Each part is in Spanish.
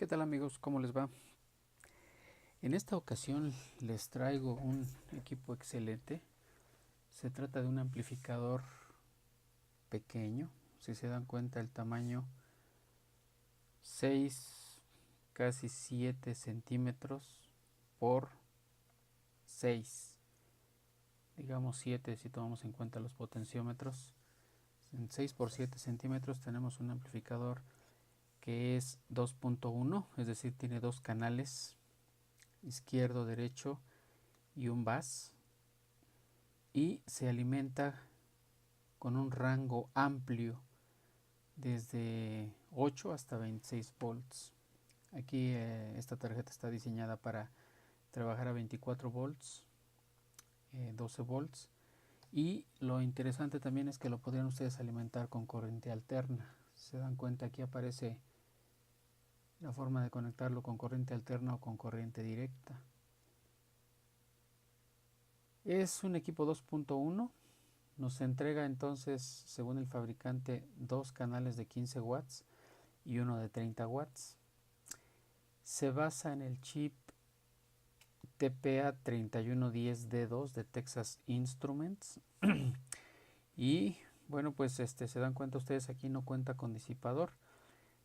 tal amigos? ¿Cómo les va? En esta ocasión les traigo un equipo excelente. Se trata de un amplificador pequeño. Si se dan cuenta el tamaño 6, casi 7 centímetros por 6. Digamos 7 si tomamos en cuenta los potenciómetros. En 6 por 7 centímetros tenemos un amplificador que es 2.1, es decir, tiene dos canales, izquierdo, derecho y un bus, y se alimenta con un rango amplio desde 8 hasta 26 volts. Aquí esta tarjeta está diseñada para trabajar a 24 volts, 12 volts, y lo interesante también es que lo podrían ustedes alimentar con corriente alterna. Se dan cuenta, aquí aparece la forma de conectarlo con corriente alterna o con corriente directa. Es un equipo 2.1. Nos entrega entonces, según el fabricante, dos canales de 15 watts y uno de 30 watts. Se basa en el chip TPA3110D2 de Texas Instruments. Y bueno, pues se dan cuenta ustedes, aquí no cuenta con disipador.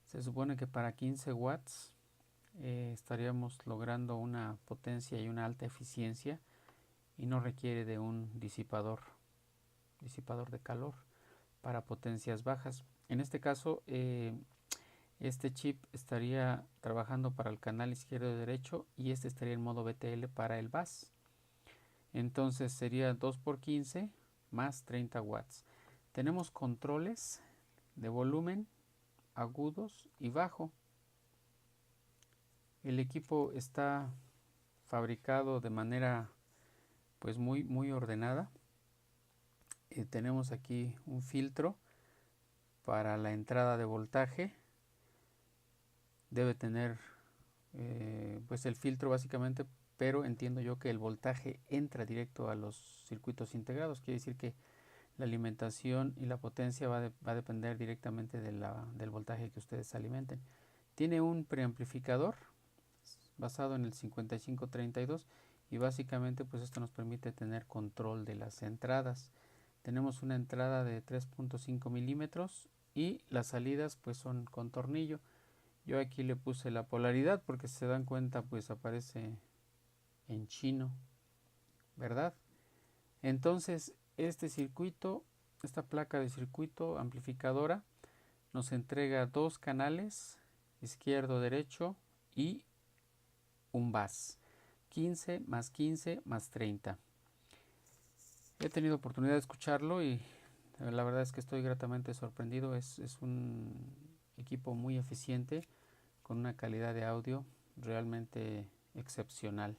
Se supone que para 15 watts estaríamos logrando una potencia y una alta eficiencia y no requiere de un disipador de calor para potencias bajas. En este caso, este chip estaría trabajando para el canal izquierdo y derecho, y este estaría en modo BTL para el bus. Entonces sería 2 por 15 más 30 watts. Tenemos controles de volumen, agudos y bajo. El equipo está fabricado de manera pues muy ordenada. Tenemos aquí un filtro para la entrada de voltaje. Debe tener pues el filtro básicamente, pero entiendo yo que el voltaje entra directo a los circuitos integrados. Quiere decir que la alimentación y la potencia va a depender directamente del voltaje que ustedes alimenten. Tiene un preamplificador basado en el 5532, y básicamente pues esto nos permite tener control de las entradas. Tenemos una entrada de 3.5 milímetros y las salidas pues son con tornillo. Yo aquí le puse la polaridad porque, si se dan cuenta, pues aparece en chino, ¿verdad? Entonces este circuito, esta placa de circuito amplificadora, nos entrega dos canales, izquierdo, derecho, y un bus, 15 más 15 más 30. He tenido oportunidad de escucharlo y la verdad es que estoy gratamente sorprendido. Es un equipo muy eficiente, con una calidad de audio realmente excepcional.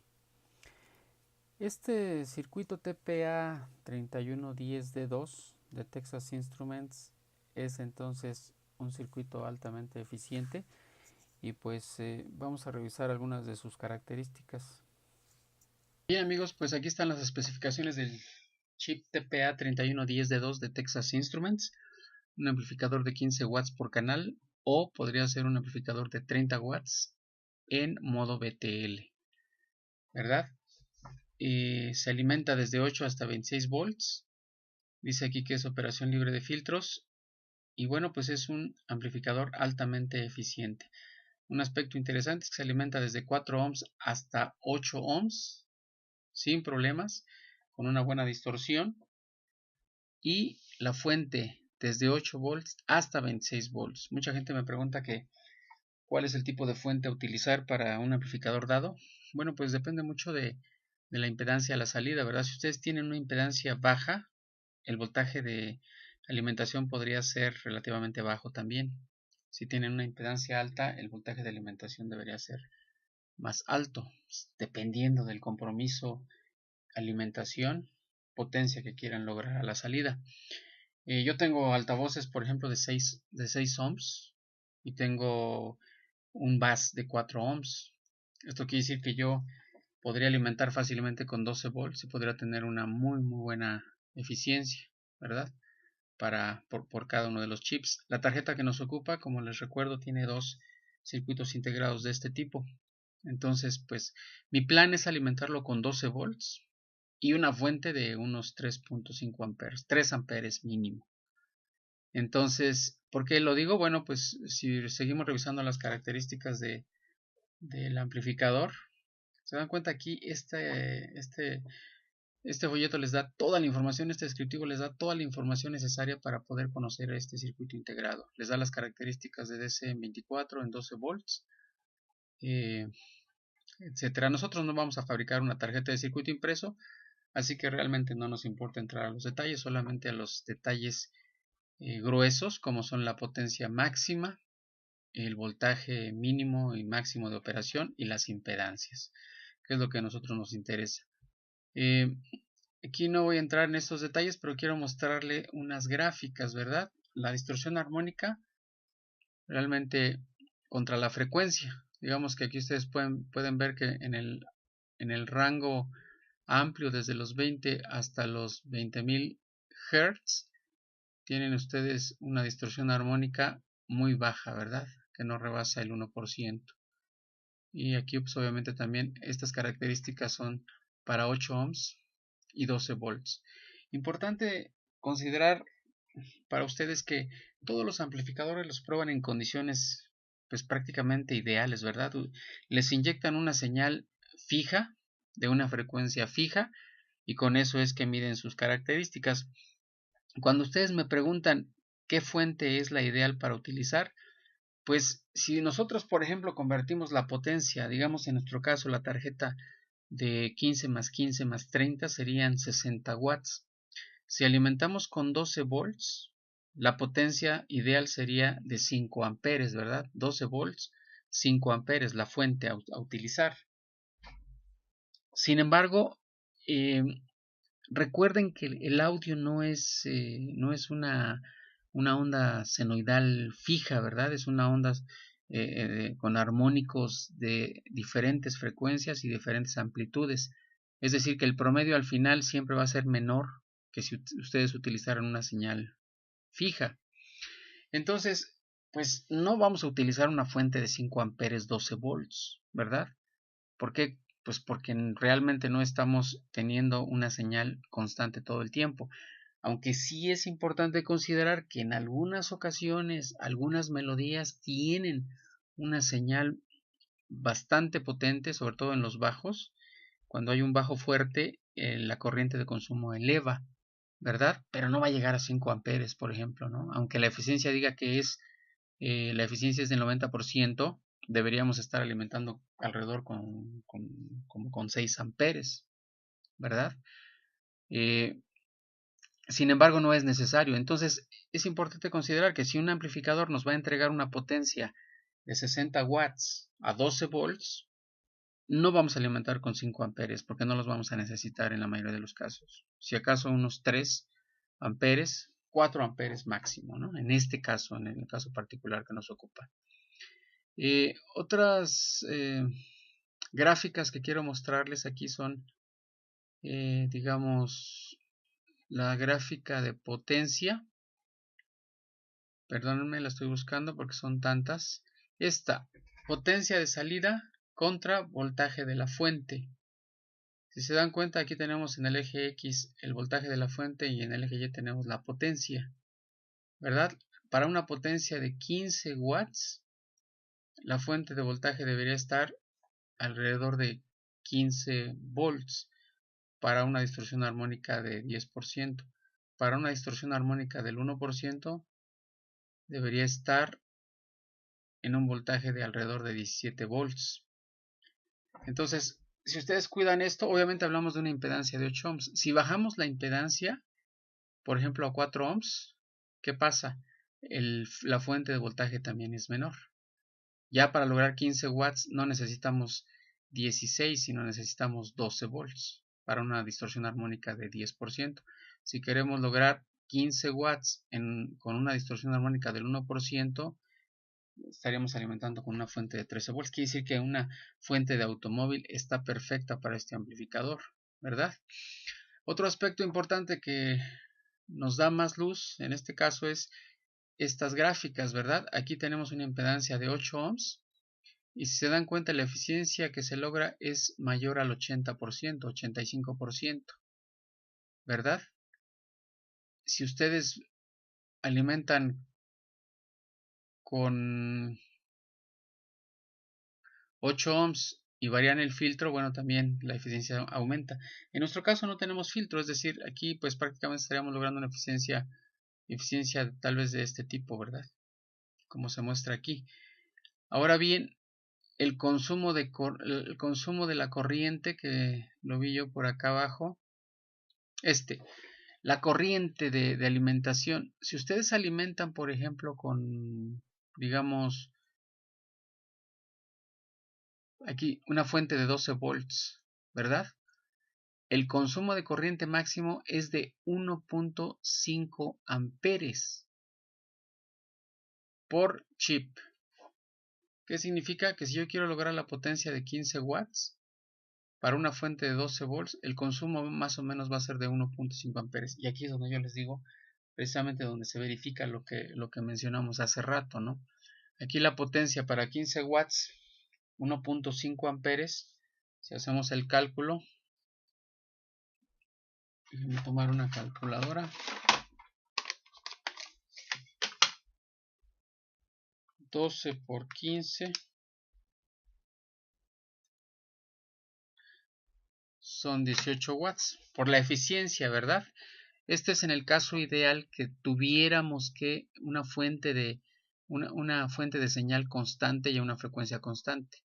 Este circuito TPA3110D2 de Texas Instruments es entonces un circuito altamente eficiente, y pues vamos a revisar algunas de sus características. Bien amigos, pues aquí están las especificaciones del chip TPA3110D2 de Texas Instruments. Un amplificador de 15 watts por canal, o podría ser un amplificador de 30 watts en modo BTL, ¿verdad? Se alimenta desde 8 hasta 26 volts. Dice aquí que es operación libre de filtros. Y bueno, pues es un amplificador altamente eficiente. Un aspecto interesante es que se alimenta desde 4 ohms hasta 8 ohms sin problemas, con una buena distorsión. Y la fuente desde 8 volts hasta 26 volts. Mucha gente me pregunta que cuál es el tipo de fuente a utilizar para un amplificador dado. Bueno, pues depende mucho de la impedancia a la salida, ¿verdad? Si ustedes tienen una impedancia baja, el voltaje de alimentación podría ser relativamente bajo también. Si tienen una impedancia alta, el voltaje de alimentación debería ser más alto, dependiendo del compromiso alimentación, potencia que quieran lograr a la salida. Yo tengo altavoces, por ejemplo, de 6 ohms, y tengo un bus de 4 ohms. Esto quiere decir que yo podría alimentar fácilmente con 12 volts y podría tener una muy buena eficiencia, ¿verdad? Por cada uno de los chips. La tarjeta que nos ocupa, como les recuerdo, tiene dos circuitos integrados de este tipo. Entonces, pues mi plan es alimentarlo con 12 volts y una fuente de unos 3.5 amperes, 3 amperes mínimo. Entonces, ¿por qué lo digo? Bueno, pues si seguimos revisando las características del amplificador, se dan cuenta aquí este folleto les da toda la información, este descriptivo les da toda la información necesaria para poder conocer este circuito integrado. Les da las características de DC en 24, en 12 volts, etcétera. Nosotros no vamos a fabricar una tarjeta de circuito impreso, así que realmente no nos importa entrar a los detalles, solamente a los detalles gruesos, como son la potencia máxima, el voltaje mínimo y máximo de operación y las impedancias, que es lo que a nosotros nos interesa. Aquí no voy a entrar en estos detalles, pero quiero mostrarle unas gráficas, ¿verdad? La distorsión armónica realmente contra la frecuencia. Digamos que aquí ustedes pueden ver que en el rango amplio, desde los 20 hasta los 20.000 Hz, tienen ustedes una distorsión armónica muy baja, ¿verdad? Que no rebasa el 1%. Y aquí pues obviamente también estas características son para 8 ohms y 12 volts. Importante considerar para ustedes que todos los amplificadores los prueban en condiciones pues prácticamente ideales, ¿verdad? Les inyectan una señal fija de una frecuencia fija y con eso es que miden sus características. Cuando ustedes me preguntan qué fuente es la ideal para utilizar, pues si nosotros, por ejemplo, convertimos la potencia, digamos en nuestro caso la tarjeta de 15 más 15 más 30 serían 60 watts. Si alimentamos con 12 volts, la potencia ideal sería de 5 amperes, ¿verdad? 12 volts, 5 amperes, la fuente a utilizar. Sin embargo, recuerden que el audio no es una onda senoidal fija, ¿verdad? Es una onda con armónicos de diferentes frecuencias y diferentes amplitudes. Es decir, que el promedio al final siempre va a ser menor que si ustedes utilizaran una señal fija. Entonces, pues no vamos a utilizar una fuente de 5 amperes 12 volts, ¿verdad? ¿Por qué? Pues porque realmente no estamos teniendo una señal constante todo el tiempo. Aunque sí es importante considerar que en algunas ocasiones algunas melodías tienen una señal bastante potente, sobre todo en los bajos. Cuando hay un bajo fuerte, la corriente de consumo eleva, ¿verdad? Pero no va a llegar a 5 amperes, por ejemplo, ¿no? Aunque la eficiencia diga que la eficiencia es del 90%, deberíamos estar alimentando alrededor con 6 amperes, ¿verdad? Sin embargo, no es necesario. Entonces, es importante considerar que si un amplificador nos va a entregar una potencia de 60 watts a 12 volts, no vamos a alimentar con 5 amperes porque no los vamos a necesitar en la mayoría de los casos. Si acaso unos 3 amperes, 4 amperes máximo, ¿no? En este caso, en el caso particular que nos ocupa. Otras gráficas que quiero mostrarles aquí son, digamos, la gráfica de potencia. Perdónenme, la estoy buscando porque son tantas. Esta, potencia de salida contra voltaje de la fuente. Si se dan cuenta, aquí tenemos en el eje X el voltaje de la fuente y en el eje Y tenemos la potencia, ¿verdad? Para una potencia de 15 watts, la fuente de voltaje debería estar alrededor de 15 volts para una distorsión armónica de 10%. Para una distorsión armónica del 1%, debería estar en un voltaje de alrededor de 17 volts. Entonces, si ustedes cuidan esto, obviamente hablamos de una impedancia de 8 ohms. Si bajamos la impedancia, por ejemplo, a 4 ohms, ¿qué pasa? La fuente de voltaje también es menor. Ya para lograr 15 watts no necesitamos 16, sino necesitamos 12 volts para una distorsión armónica de 10%. Si queremos lograr 15 watts con una distorsión armónica del 1%, estaríamos alimentando con una fuente de 13 volts. Quiere decir que una fuente de automóvil está perfecta para este amplificador, ¿verdad? Otro aspecto importante que nos da más luz en este caso es estas gráficas, ¿verdad? Aquí tenemos una impedancia de 8 ohms Y si se dan cuenta, la eficiencia que se logra es mayor al 80%, 85%, ¿verdad? Si ustedes alimentan con 8 ohms y varían el filtro, bueno, también la eficiencia aumenta. En nuestro caso no tenemos filtro, es decir, aquí pues prácticamente estaríamos logrando una eficiencia tal vez de este tipo, ¿verdad? Como se muestra aquí. Ahora bien, el consumo de la corriente, que lo vi yo por acá abajo, la corriente de alimentación. Si ustedes alimentan, por ejemplo, con, digamos, aquí una fuente de 12 volts, ¿verdad? El consumo de corriente máximo es de 1.5 amperes por chip. ¿Qué significa? Que si yo quiero lograr la potencia de 15 watts para una fuente de 12 volts, el consumo más o menos va a ser de 1.5 amperes. Y aquí es donde yo les digo, precisamente donde se verifica lo que mencionamos hace rato, ¿no? Aquí la potencia para 15 watts, 1.5 amperes. Si hacemos el cálculo, voy a tomar una calculadora. 12 por 15 son 18 watts por la eficiencia, ¿verdad? Este es en el caso ideal que tuviéramos que una fuente de señal constante y una frecuencia constante,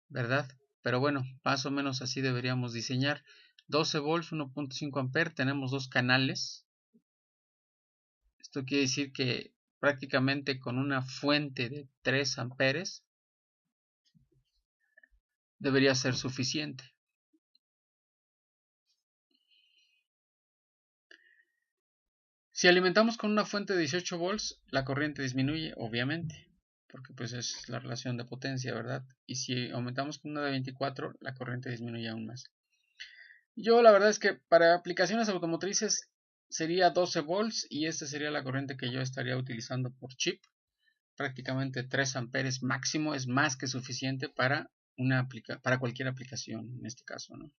¿verdad? Pero bueno, más o menos así deberíamos diseñar. 12 volts, 1.5 amperes, tenemos dos canales. Esto quiere decir que prácticamente con una fuente de 3 amperes debería ser suficiente. Si alimentamos con una fuente de 18 volts, la corriente disminuye, obviamente, porque pues es la relación de potencia, ¿verdad? Y si aumentamos con una de 24, la corriente disminuye aún más. Yo la verdad es que para aplicaciones automotrices sería 12 volts y esta sería la corriente que yo estaría utilizando por chip. Prácticamente 3 amperes máximo es más que suficiente para cualquier aplicación en este caso, ¿no?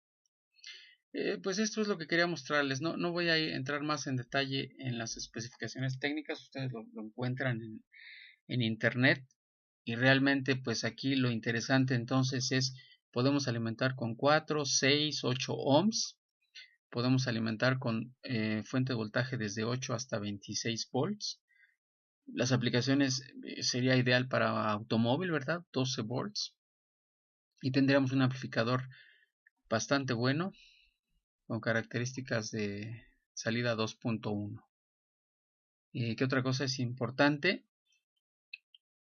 Pues esto es lo que quería mostrarles. No voy a entrar más en detalle en las especificaciones técnicas. Ustedes lo encuentran en internet. Y realmente pues aquí lo interesante entonces es podemos alimentar con 4, 6, 8 ohms. Podemos alimentar con fuente de voltaje desde 8 hasta 26 volts. Las aplicaciones sería ideal para automóvil, ¿verdad? 12 volts. Y tendríamos un amplificador bastante bueno con características de salida 2.1. ¿Qué otra cosa es importante?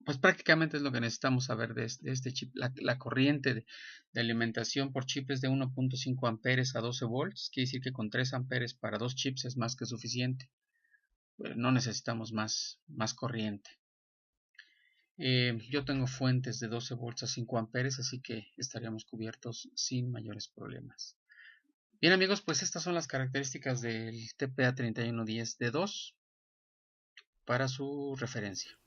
Pues prácticamente es lo que necesitamos saber de este chip. La corriente de alimentación por chip es de 1.5 amperes a 12 volts. Quiere decir que con 3 amperes para dos chips es más que suficiente. No necesitamos más corriente. Yo tengo fuentes de 12 volts a 5 amperes, así que estaríamos cubiertos sin mayores problemas. Bien amigos, pues estas son las características del TPA3110D2 para su referencia.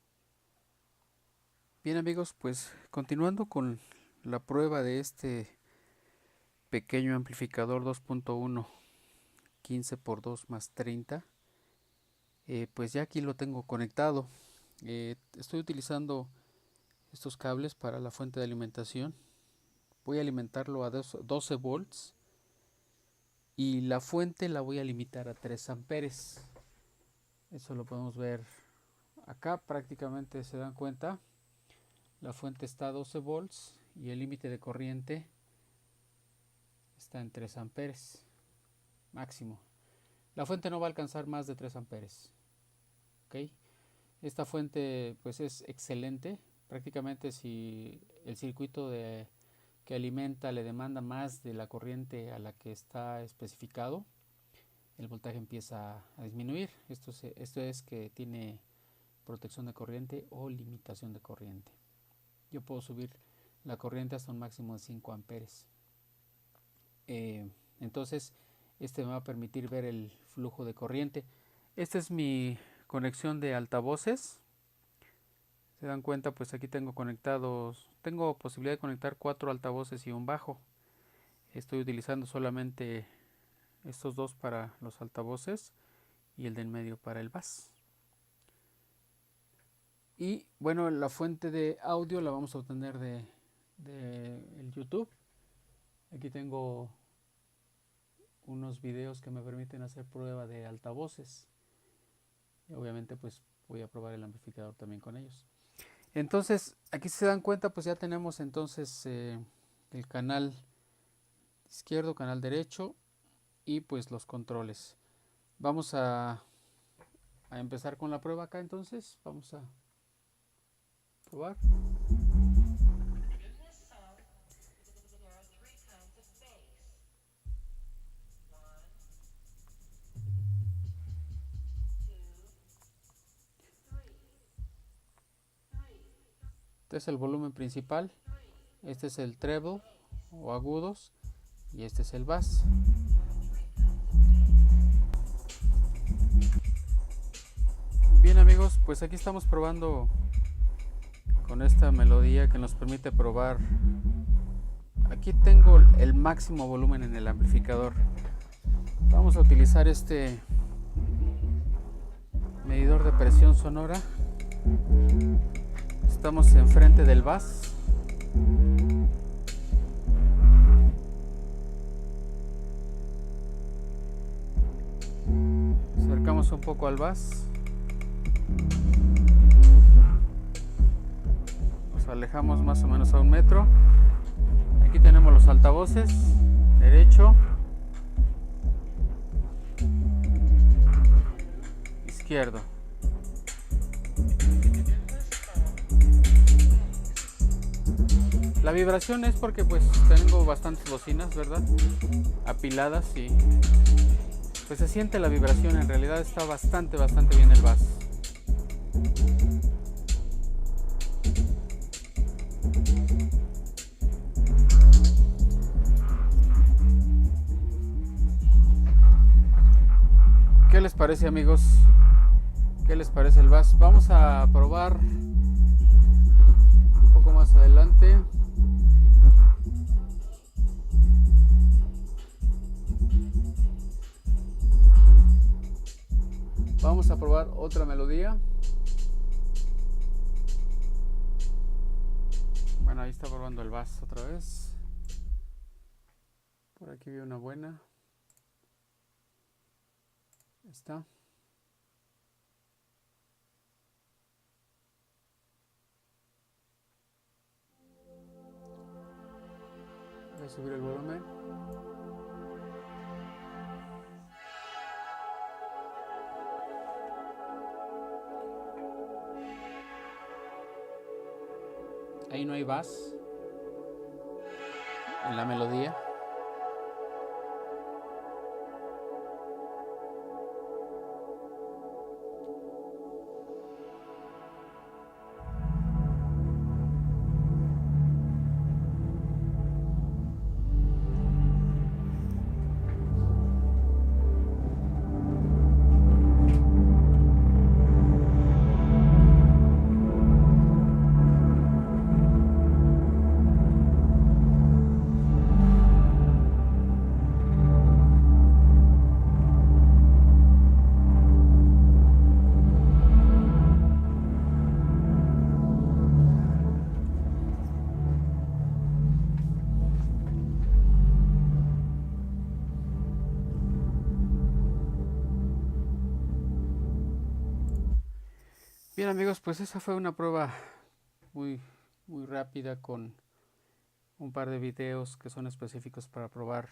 Bien amigos, pues continuando con la prueba de este pequeño amplificador 2.1 15 por 2 más 30, pues ya aquí lo tengo conectado. Estoy utilizando estos cables para la fuente de alimentación. Voy a alimentarlo a 12 volts y la fuente la voy a limitar a 3 amperes. Eso lo podemos ver acá, prácticamente se dan cuenta. La fuente está a 12 volts y el límite de corriente está en 3 amperes máximo. La fuente no va a alcanzar más de 3 amperes. ¿Okay? Esta fuente pues es excelente. Prácticamente si el circuito que alimenta le demanda más de la corriente a la que está especificado, el voltaje empieza a disminuir. Esto es que tiene protección de corriente o limitación de corriente. Yo puedo subir la corriente hasta un máximo de 5 amperes. Entonces este me va a permitir ver el flujo de corriente. Esta es mi conexión de altavoces. Se dan cuenta, pues aquí tengo posibilidad de conectar 4 altavoces y un bajo. Estoy utilizando solamente estos dos para los altavoces y el del medio para el bass. Y bueno, la fuente de audio la vamos a obtener de el YouTube. Aquí tengo unos videos que me permiten hacer prueba de altavoces. Y obviamente pues voy a probar el amplificador también con ellos. Entonces aquí se dan cuenta, pues ya tenemos entonces el canal izquierdo, canal derecho y pues los controles. Vamos a empezar con la prueba acá. Entonces vamos a probar. Este es el volumen principal, este es el treble o agudos y este es el bass. Bien amigos, pues aquí estamos probando con esta melodía que nos permite probar. Aquí tengo el máximo volumen en el amplificador. Vamos a utilizar este medidor de presión sonora. Estamos enfrente del bass. Acercamos un poco al bass. Nos alejamos más o menos a 1 metro. Aquí tenemos los altavoces, derecho, izquierdo. La vibración es porque pues tengo bastantes bocinas, ¿verdad? Apiladas y pues se siente la vibración. En realidad está bastante bien el bass. ¿Qué les parece amigos? ¿Qué les parece el bass? Vamos a probar un poco más adelante. Vamos a probar otra melodía. Bueno, ahí está probando el bass otra vez. Por aquí vi una buena. Está. Voy a subir el volumen. Ahí no hay bass en la melodía. Bien amigos, pues esa fue una prueba muy rápida con un par de videos que son específicos para probar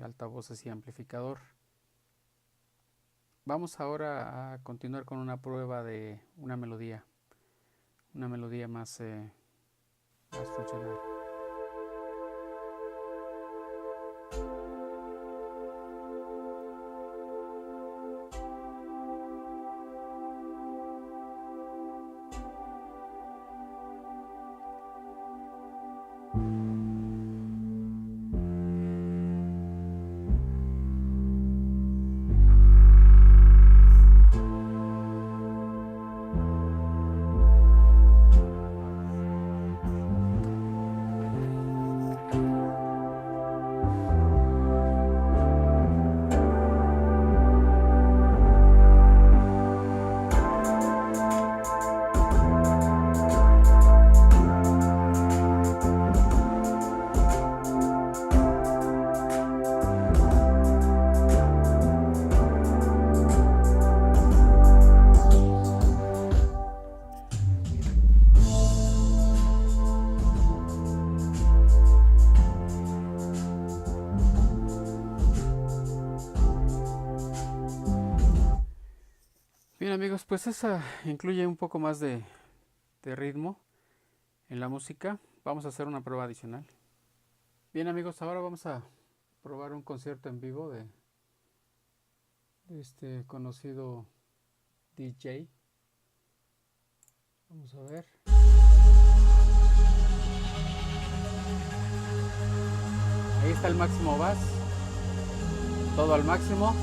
altavoces y amplificador. Vamos ahora a continuar con una prueba de una melodía más funcional. Bien amigos, pues esa incluye un poco más de ritmo en la música. Vamos a hacer una prueba adicional. Bien amigos, ahora vamos a probar un concierto en vivo de este conocido DJ. Vamos a ver. Ahí está el máximo bass, todo al máximo.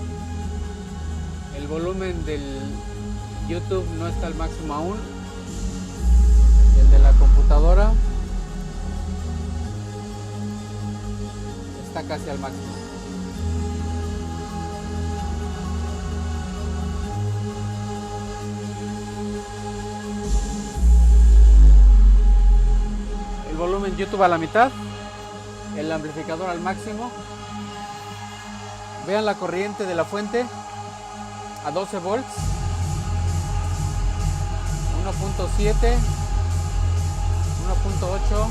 El volumen del YouTube no está al máximo aún. Y el de la computadora está casi al máximo. El volumen YouTube a la mitad, el amplificador al máximo. Vean la corriente de la fuente a 12 volts, 1.7, 1.8.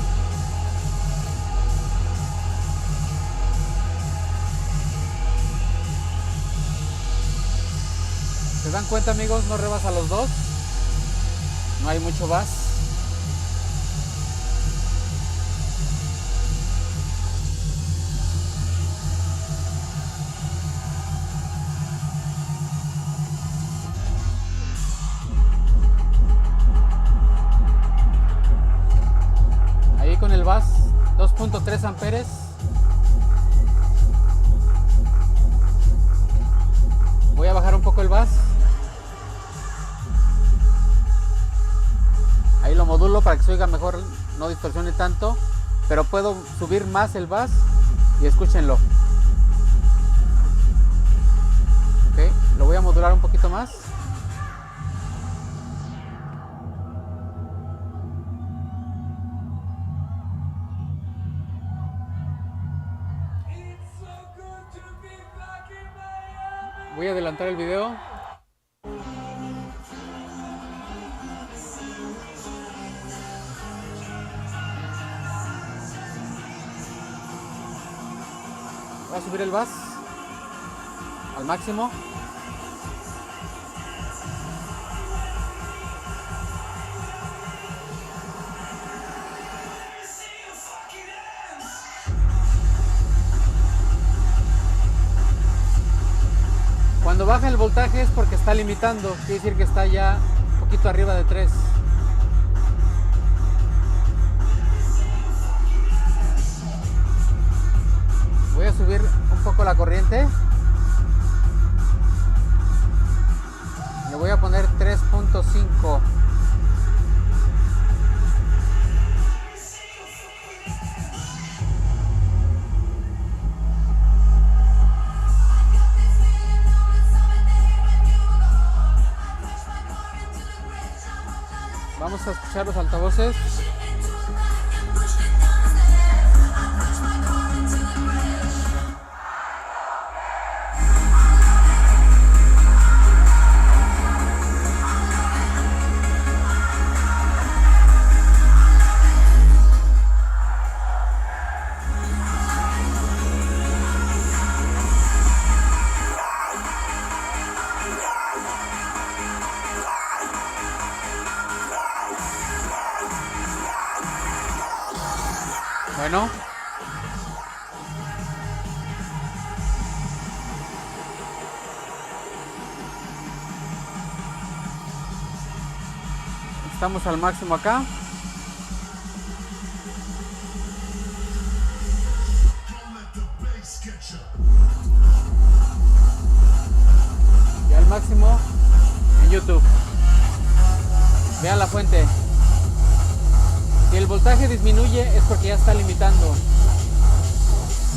¿Se dan cuenta amigos? No rebasa los dos, no hay mucho bass. Con el bass 2.3 amperes. Voy a bajar un poco el bass. Ahí lo modulo para que se oiga mejor, no distorsione tanto, pero puedo subir más el bass y escúchenlo. Ok, lo voy a modular un poquito más. Voy a adelantar el video. Voy a subir el bass al máximo. Cuando baja el voltaje es porque está limitando, quiere decir que está ya un poquito arriba de 3. Voy a subir un poco la corriente. Le voy a poner 3.5. Vamos a escuchar los altavoces. Bueno, estamos al máximo acá. Y al máximo en YouTube. Vean la fuente. Si el voltaje disminuye es porque ya está limitando.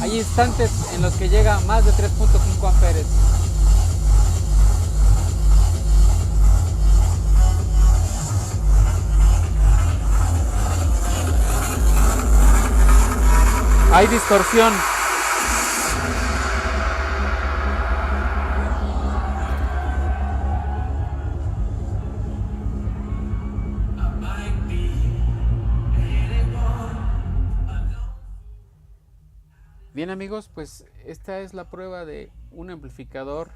Hay instantes en los que llega a más de 3.5 amperes. Hay distorsión. Bien amigos, pues esta es la prueba de un amplificador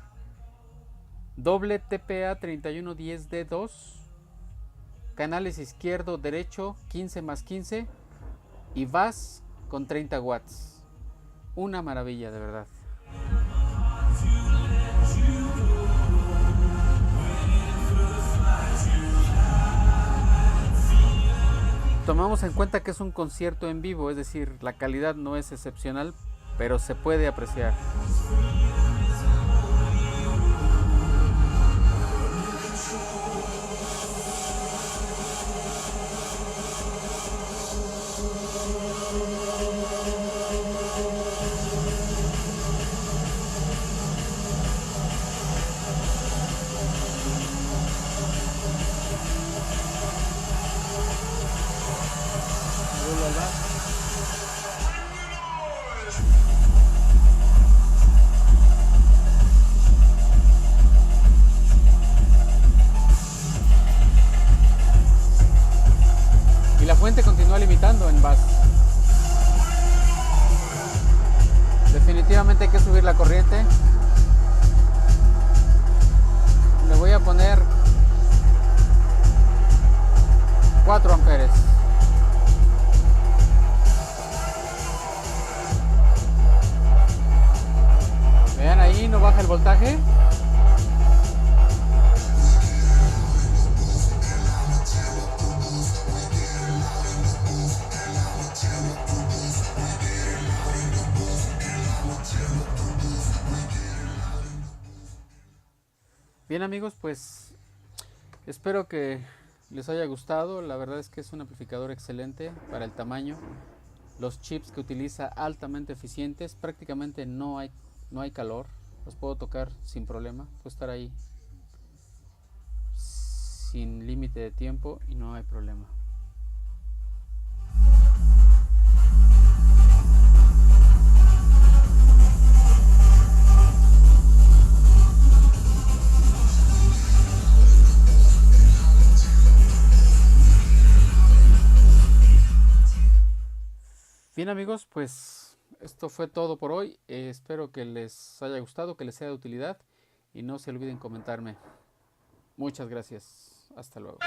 doble TPA 3110D2, canales izquierdo derecho 15 más 15 y bass con 30 watts. Una maravilla, de verdad. Tomamos en cuenta que es un concierto en vivo, es decir, la calidad no es excepcional, pero se puede apreciar. Y la fuente continúa limitando en bass. Definitivamente hay que subir la corriente. Le voy a poner 4 amperes. Vean, ahí no baja el voltaje. Bien, amigos, pues espero que les haya gustado. La verdad es que es un amplificador excelente para el tamaño. Los chips que utiliza altamente eficientes, prácticamente no hay calor. Los puedo tocar sin problema, puedo estar ahí sin límite de tiempo y no hay problema. Bien, amigos, pues esto fue todo por hoy. Espero que les haya gustado, que les sea de utilidad y no se olviden comentarme. Muchas gracias. Hasta luego.